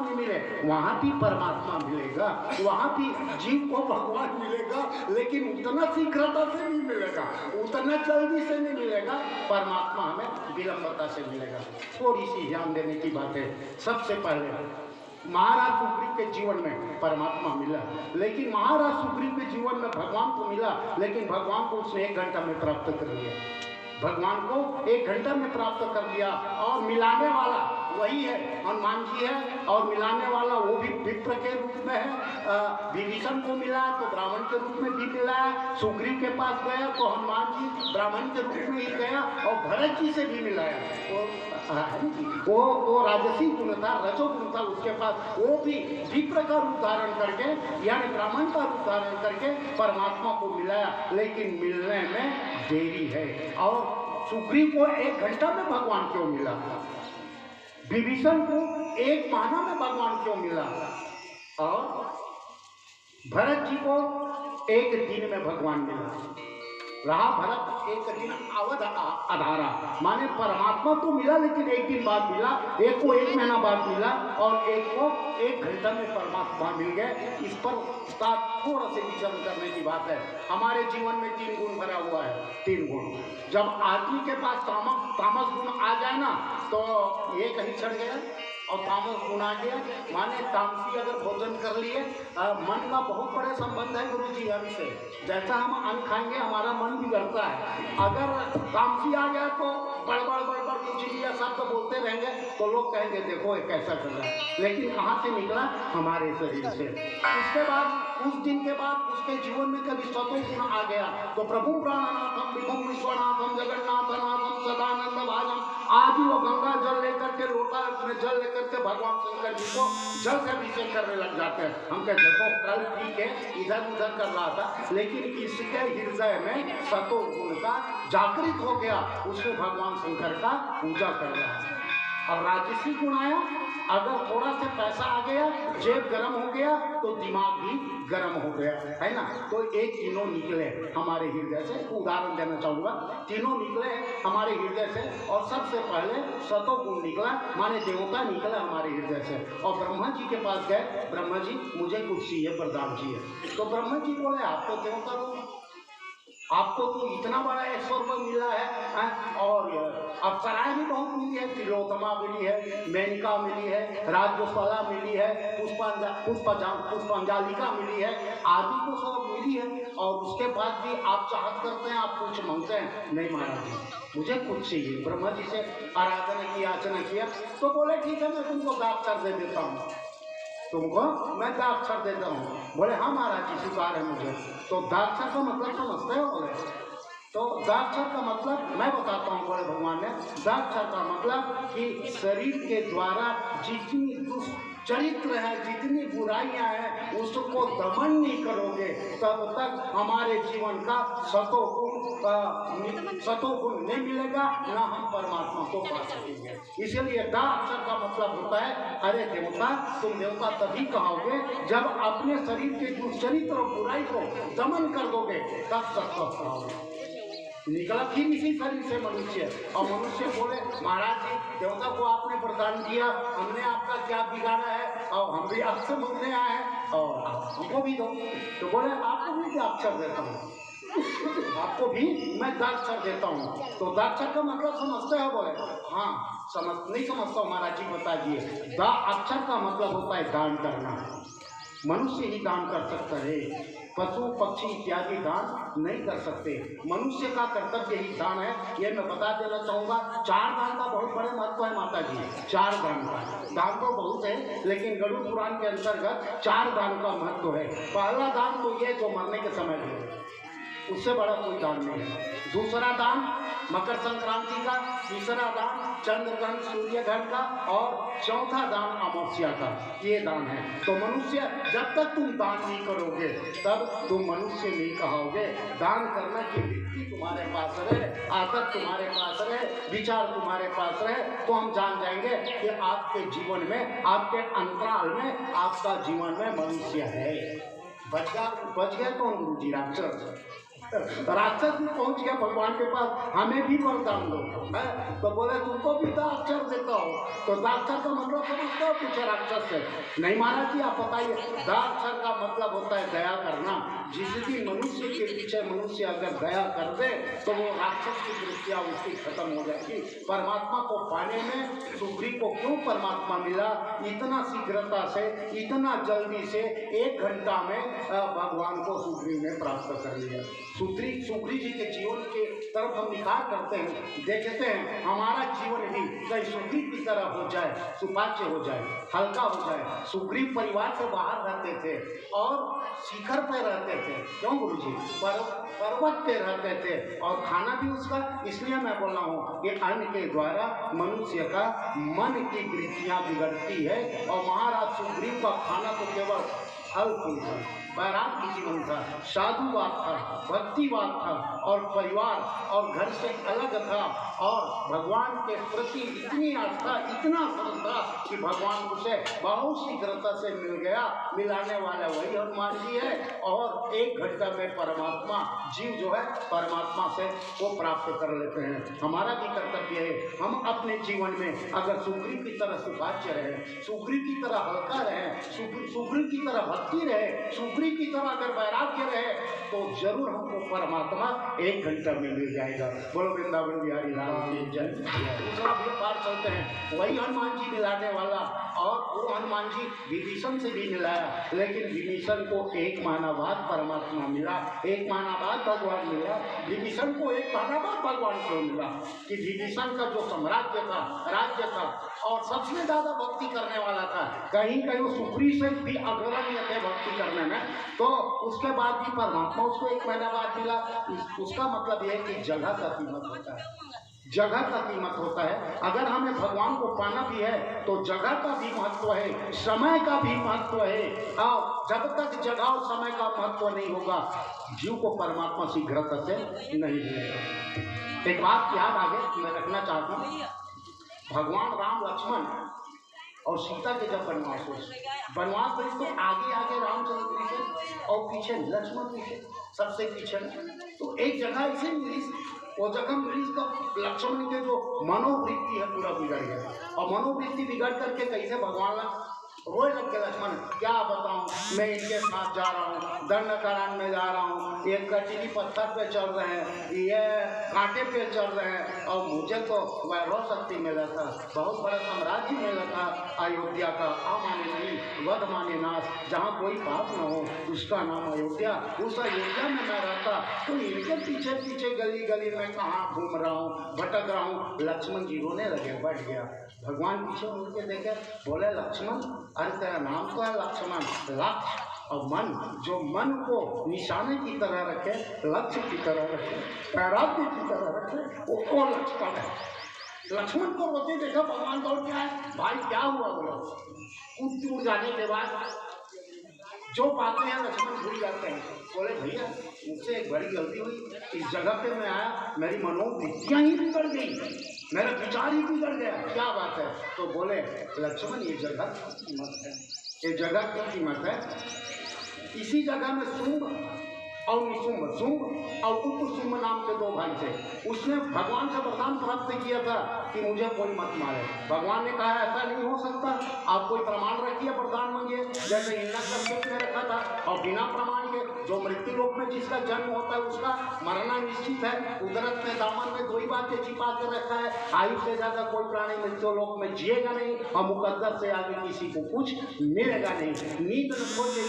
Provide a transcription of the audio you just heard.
नहीं मिले, वहाँ भी परमात्मा मिलेगा, वहाँ भी जीव को भगवान मिलेगा, लेकिन उतना शीघ्रता से नहीं मिलेगा, उतना जल्दी से नहीं मिलेगा। परमात्मा हमें विलंबता से मिलेगा। थोड़ी सी ध्यान देने की बात है। सबसे पहले महाराज सुग्रीव के जीवन में परमात्मा मिला, लेकिन महाराज सुग्रीव के जीवन में भगवान को मिला, लेकिन भगवान को उसने 1 घंटा में प्राप्त कर लिया। भगवान को 1 घंटा में प्राप्त कर लिया। और मिलाने वाला वही है, हनुमान जी है, और मिलाने वाला वो भी विप्र के रूप में है। विभीषण को मिला तो ब्राह्मण के रूप में भी मिला। सुग्रीव के पास गया तो हनुमान जी ब्राह्मण के रूप में ही गया, और भरत जी से भी मिलाया। वो राजसी गुण था, रजोगुण था उसके पास, वो भी विप्र का रूप धारण करके, यानी ब्राह्मण का रूप धारण करके परमात्मा को मिलाया। लेकिन मिलने में देरी है। और सुग्रीव को 1 घंटा में भगवान क्यों मिला? विभीषण को 1 महीना में भगवान क्यों मिला? और भरत जी को 1 दिन में भगवान मिला। रहा भरत 1 दिन अवध आधारा, माने परमात्मा तो मिला, लेकिन 1 दिन बाद मिला, एक को 1 महीना बाद मिला, और एक को 1 घंटा में परमात्मा मिल गए। इस पर थोड़ा से विचार करने की बात है। हमारे जीवन में 3 गुण भरा हुआ है, 3 गुण। जब आदमी के पास तामस गुण आ जाए ना, तो ये कहीं चढ़ गया और तामस गुण आ गया, माने तामसी अगर भोजन कर लिए। मन का बहुत बड़े संबंध है गुरु जी हमसे। जैसा हम अन्न खाएंगे हमारा मन बिगड़ता है। अगर तामसी आ गया तो बड़बड़ कुछ भी शब्द बोलते रहेंगे तो लोग कहेंगे देखो ये कैसा कर रहा है, लेकिन कहाँ से निकला? हमारे शरीर से। उसके बाद कुछ दिन के बाद उसके जीवन में कभी सतो गुण आ गया तो प्रभु प्राणनाथम विभुम विश्वनाथम जगन्नाथनाथम सदानंद भाजम, आज वो गंगा जल लेकर के, लोटा में जल लेकर के भगवान शंकर जी को जल से अभिषेक करने लग जाते हैं। हम कहते देखो कल ठीक है इधर उधर कर रहा था, लेकिन इसके हृदय में सतो गुण का जागृत हो गया, उसने भगवान शंकर का पूजा कर रहा है। और राजसी गुण आया, अगर थोड़ा से पैसा आ गया, जेब गर्म हो गया, तो दिमाग भी गर्म हो गया, है ना। तो एक तीनों निकले हमारे हृदय से। उदाहरण देना चाहूँगा, तीनों निकले हमारे हृदय से। और सबसे पहले सतो गुण निकला, माने देवता निकला हमारे हृदय से। और ब्रह्मा जी के पास गए, ब्रह्मा जी मुझे कुछ चाहिए, वरदान चाहिए। तो ब्रह्मा जी बोले आप तो देवता हो, आपको तो इतना बड़ा ऐश्वर्य मिला है, और अप्सराएं भी बहुत मिली है, तिलोत्तमा मिली है, मेनका मिली है, राज्यशाला मिली है, पुष्पांजलिका मिली है, आदि को सब मिली है। और उसके बाद भी आप चाहत करते हैं, आप कुछ मांगते हैं, नहीं महाराज जी मुझे कुछ चाहिए। ब्रह्मा जी से आराधना की, याचना किया, तो बोले ठीक है मैं तुमको दाक्षर दे देता हूँ, तुमको मैं दाक्षर देता हूँ। बोले हाँ महाराज जी स्वीकार है मुझे। तो दाक्षर का मतलब समझते हो? बोले तो दाक्षर का मतलब मैं बताता हूँ। बोले भगवान ने दाक्षर का मतलब कि शरीर के द्वारा जितनी दुष्चरित्र है, जितनी बुराइयां हैं, उसको दमन नहीं करोगे तब तक हमारे जीवन का सतोगुण नहीं मिलेगा, ना हम परमात्मा को पा सकेंगे। इसलिए दा अक्षर का मतलब होता है अरे देवता, तुम देवता तभी कहोगे जब अपने शरीर के दुष्चरित्र और बुराई को दमन कर दोगे, तब सत्व कहोगे। निकला फिर इसी शरीर से मनुष्य, और मनुष्य बोले महाराज जी देवता को आपने वरदान दिया, हमने आपका क्या बिगाड़ा है, और हम भी आपसे मांगने आए हैं और हमको भी दो। तो बोले आपको भी दाक्षर देता हूँ, आपको भी मैं दाक्षर देता हूँ। तो दाक्षर का मतलब समझते हो? बोले हाँ नहीं समझता हूँ महाराज जी बता दिए। दा अक्षर का मतलब होता है दान करना। मनुष्य ही दान कर सकता है, पशु पक्षी इत्यादि दान नहीं कर सकते। मनुष्य का कर्तव्य ही दान है, ये मैं बता देना चाहूँगा। 4 दान का बहुत बड़े महत्व है माता जी। 4 दान का, दान तो बहुत है लेकिन गरुड़ पुराण के अंतर्गत 4 दान का महत्व है। पहला दान तो ये जो मरने के समय है, उससे बड़ा कोई दान नहीं है। दूसरा दान मकर संक्रांति का, तीसरा दान चंद्रग्रहण सूर्य ग्रहण का, और चौथा दान अमावस्या का। ये दान है। तो मनुष्य जब तक तुम दान नहीं करोगे तब तुम मनुष्य नहीं कहोगे। दान करना की वृत्ति तुम्हारे पास रहे, आदत तुम्हारे पास रहे, विचार तुम्हारे पास रहे, तो हम जान जाएंगे कि आपके जीवन में, आपके अंतराल में, आपका जीवन में मनुष्य है। बच गया कौन गुरु जी? राक्षस। राक्षस भी पहुंच गया भगवान के पास, हमें भी वरदान दो है। तो बोले तुमको भी दाक्षर देता हो। तो दाक्षर का मतलब समझते हो? पूछे राक्षस से। नहीं महाराज जी आप बताइए। दाक्षर का मतलब होता है दया करना। जिस भी मनुष्य के पीछे मनुष्य अगर दया कर दे तो वो राक्षस की दृष्टियाँ उसकी खत्म हो जाएगी। परमात्मा को पाने में सुग्रीव को क्यों परमात्मा मिला? इतना शीघ्रता से, इतना जल्दी से 1 घंटा में भगवान को सुग्रीव ने प्राप्त कर लिया। सुग्रीव जी के जीवन के तरफ हम निखार करते हैं, देखते हैं हमारा जीवन भी कहीं सुग्रीव की तरह हो जाए, सुपाच्य हो जाए, हल्का हो जाए। सुग्रीव परिवार से बाहर रहते थे और शिखर पर रहते थे। क्यों गुरुजी? पर्वत पे रहते थे और खाना भी उसका, इसलिए मैं बोल रहा हूँ कि अन्न के द्वारा मनुष्य का मन की वृत्तियाँ बिगड़ती है। और महाराज सुग्रीव का खाना तो केवल फल फूल था, बैराग की जीवन था, साधुवाद था, भक्तिवाद था और परिवार और घर से अलग था और भगवान के प्रति इतनी आस्था, इतना श्रद्धा कि भगवान उसे बहुत शीघ्रता से मिल गया। मिलाने वाला वही हनुमान जी है और 1 घंटा में परमात्मा जीव जो है परमात्मा से वो प्राप्त कर लेते हैं। हमारा भी कर्तव्य है हम अपने जीवन में अगर सुग्रीव की तरह सुभाज्य रहे, सुग्रीव की तरह हल्का रहे, सुग्रीव की तरह भक्ति रहे, सुग्रीव की तरह अगर वैराग्य रहे तो जरूर हमको परमात्मा 1 घंटा में मिल जाएगा। बोलो वृंदावन बिहारी राम की जय। दूसरा भी पार चलते हैं, वही हनुमान जी मिलाने वाला और वो हनुमान जी विभीषण से भी मिलाया, लेकिन विभीषण को 1 महीना बाद परमात्मा मिला, 1 महीना बाद भगवान मिला। विभीषण को 1 महीना बाद भगवान को मिला कि विभीषण का जो साम्राज्य था, राज्य था और सबसे ज्यादा भक्ति करने वाला था, कहीं कहीं वो सुग्रीव से भी अग्रणी थे भक्ति करने में, तो उसके बाद भी परमात्मा उसको 1 महीना बाद मिला। उसका मतलब यह है कि जगह का कीमत होता है, जगह का कीमत होता है। अगर हमें भगवान को पाना भी है तो जगह का भी महत्व है, समय का भी महत्व है। और जब तक जगह और समय का महत्व नहीं होगा जीव को परमात्मा शीघ्रता से नहीं मिलेगा। एक बात याद आगे मैं रखना चाहता हूँ, भगवान राम लक्ष्मण और सीता के जब वनवास गई तो आगे आगे रामचंद्र पीछे और पीछे लक्ष्मण पीछे, सबसे पीछे। तो एक जगह ऐसे मिली, वो जगह मिली तो लक्ष्मण के जो मनोवृत्ति है पूरा बिगड़ गया और मनोवृत्ति बिगड़ करके कैसे भगवान रोए लग के लक्ष्मण, क्या बताऊं मैं इनके साथ जा रहा हूँ, दंडकारण्य में जा रहा हूँ, ये कटीली पत्थर पे चल रहे हैं, ये कांटे पे चल रहे हैं और मुझे तो वैभव शक्ति मिला था, बहुत बड़ा साम्राज्य मिला था अयोध्या का, माने नहीं वध माने नाश, जहाँ कोई पाप न हो उसका नाम अयोध्या। उस अयोध्या में मैं रहता तो इनके पीछे पीछे गली गली में कहाँ घूम रहा हूँ, भटक रहा हूँ। लक्ष्मण जी रोने लगे, बैठ गया। भगवान पीछे मुड़ के देखे, बोले लक्ष्मण अरे तेरा नाम तो है लक्ष्मण, लक्ष्य और मन, जो मन को निशाने की तरह रखे, लक्ष्य की तरह रखे, वैराग्य की तरह रखे, वो लक्ष्मण है। लक्ष्मण को रोते देखा भगवान दौड़ के आए, भाई क्या हुआ? बोला कूद उड़ जाने के बाद जो बातें हैं लक्ष्मण भूल जाते हैं। बोले भैया मुझसे एक बड़ी गलती हुई, इस जगह पे मैं आया, मेरी मनोवृत्तियाँ ही बिगड़ गई, मेरा विचार ही बिगड़ गया, क्या बात है? तो बोले लक्ष्मण ये जगह की कीमत है, ये जगह की कीमत है। इसी जगह में शुंभ और निशुंभ, शुंभ और उपशुंभ नाम के 2 भाई थे। उसने भगवान से वरदान प्राप्त किया था कि मुझे कोई मत मारे। भगवान ने कहा ऐसा नहीं हो सकता, आप कोई प्रमाण रखिए, वरदान मांगिए, जैसे हिरण्यकश्यप ने रखा था। और बिना प्रमाण के जो मृत्यु लोक में जिसका जन्म होता है उसका मरना निश्चित है। उदरत में दामन में 2 ही बातें छिपा कर रखा है, आयु से ज्यादा कोई प्राणी मृत्यु लोक में जिएगा नहीं और मुकद्दर से आगे किसी को कुछ मिलेगा नहीं। नींद न खोजे,